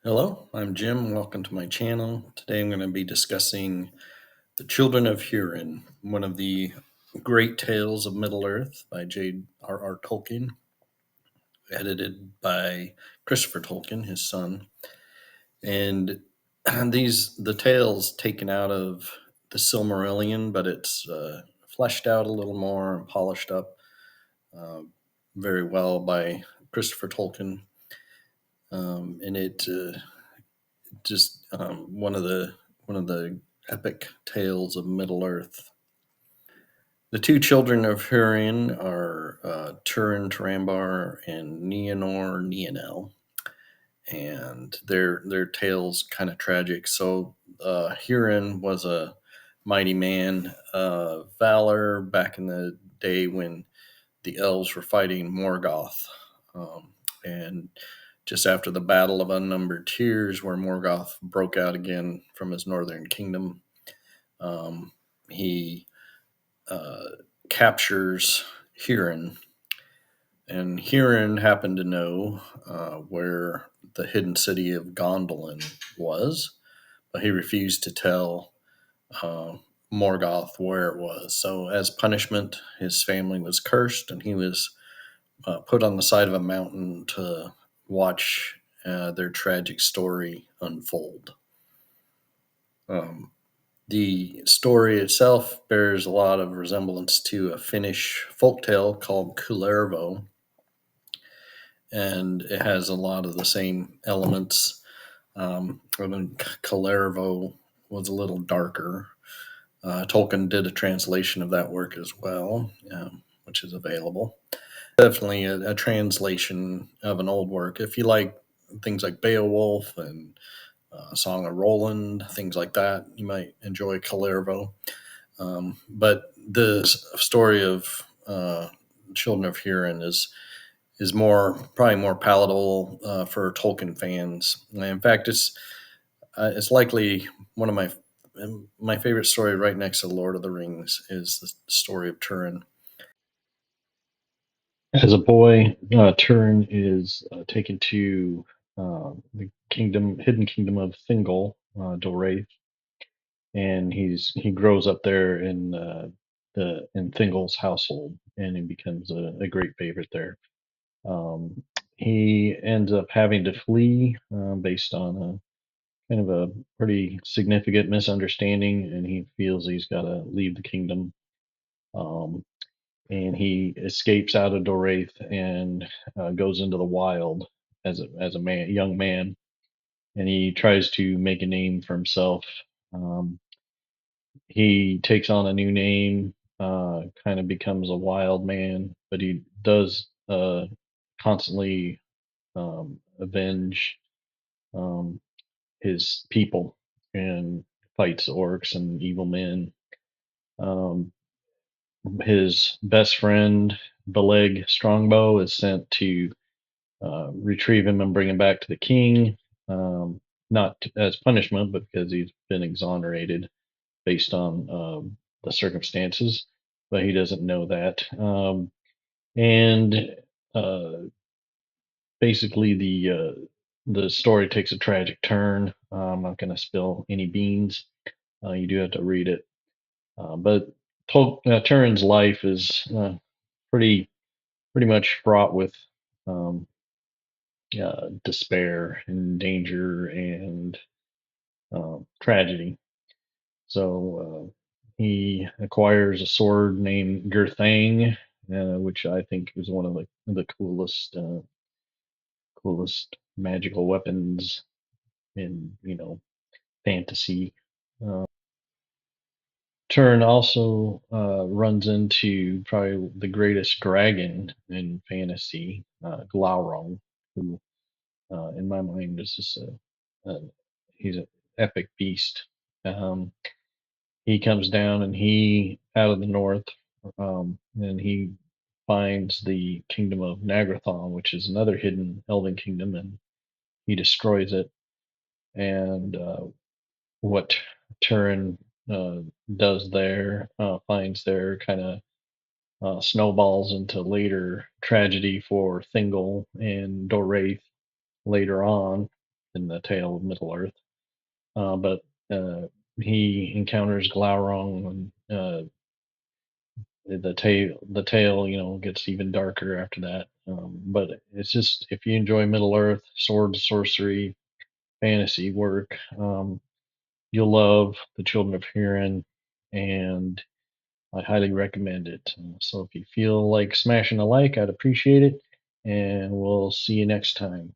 Hello, I'm Jim. Welcome to my channel. Today I'm going to be discussing The Children of Húrin, one of the great tales of Middle-earth by J.R.R. Tolkien, edited by Christopher Tolkien, his son. And the tales taken out of the Silmarillion, but it's fleshed out a little more and polished up uh, very well by Christopher Tolkien. And it just one of the epic tales of Middle Earth. The two children of Hurin are Túrin Turambar and Nienor Nienel, and their tales kind of tragic. So Hurin was a mighty man of valor back in the day when the elves were fighting Morgoth, and just after the Battle of Unnumbered Tears, where Morgoth broke out again from his northern kingdom, he uh, captures Hurin. And Hurin happened to know where the hidden city of Gondolin was, but he refused to tell uh, Morgoth where it was. So, as punishment, his family was cursed, and he was put on the side of a mountain to watch their tragic story unfold. Um, the story itself bears a lot of resemblance to a Finnish folktale called Kullervo, and it has a lot of the same elements. Kullervo was a little darker. Tolkien did a translation of that work as well, which is available. Definitely a translation of an old work. If you like things like Beowulf and Song of Roland, things like that, you might enjoy Kullervo. But the story of Children of Hurin is probably more palatable for Tolkien fans. In fact, it's likely one of my favorite story, right next to Lord of the Rings, is the story of Túrin. As a boy, Túrin is taken to the hidden kingdom of Thingol, Dorayth, and he grows up there in Thingol's household, and he becomes a great favorite there. He ends up having to flee based on a kind of a pretty significant misunderstanding, and he feels he's got to leave the kingdom. Um, and he escapes out of Doraith and goes into the wild as a young man, and he tries to make a name for himself. Um, he takes on a new name, kind of becomes a wild man, but he does constantly avenge um, his people and fights orcs and evil men. Um, his best friend, Beleg Strongbow, is sent to retrieve him and bring him back to the king, not as punishment, but because he's been exonerated based on the circumstances. But he doesn't know that. And uh, basically, the story takes a tragic turn. I'm not going to spill any beans. You do have to read it. But Turin's life is pretty pretty much fraught with um, despair and danger and tragedy. So he acquires a sword named Gurthang, which I think is one of the coolest magical weapons in fantasy. Uh, Turin also runs into probably the greatest dragon in fantasy, Glaurung, who, in my mind, is just he's an epic beast. Um, he comes down and he out of the north, and he finds the kingdom of Nagrathon, which is another hidden elven kingdom, and he destroys it. And what Turin uh, does there, finds there, kind of snowballs into later tragedy for Thingol and Doraith later on. in the tale of Middle Earth. But he encounters Glaurung, and the tale gets even darker after that. But it's just, if you enjoy Middle Earth sword, sorcery, fantasy work, you'll love the Children of Hurin, and I highly recommend it. So if you feel like smashing a like, I'd appreciate it, and we'll see you next time.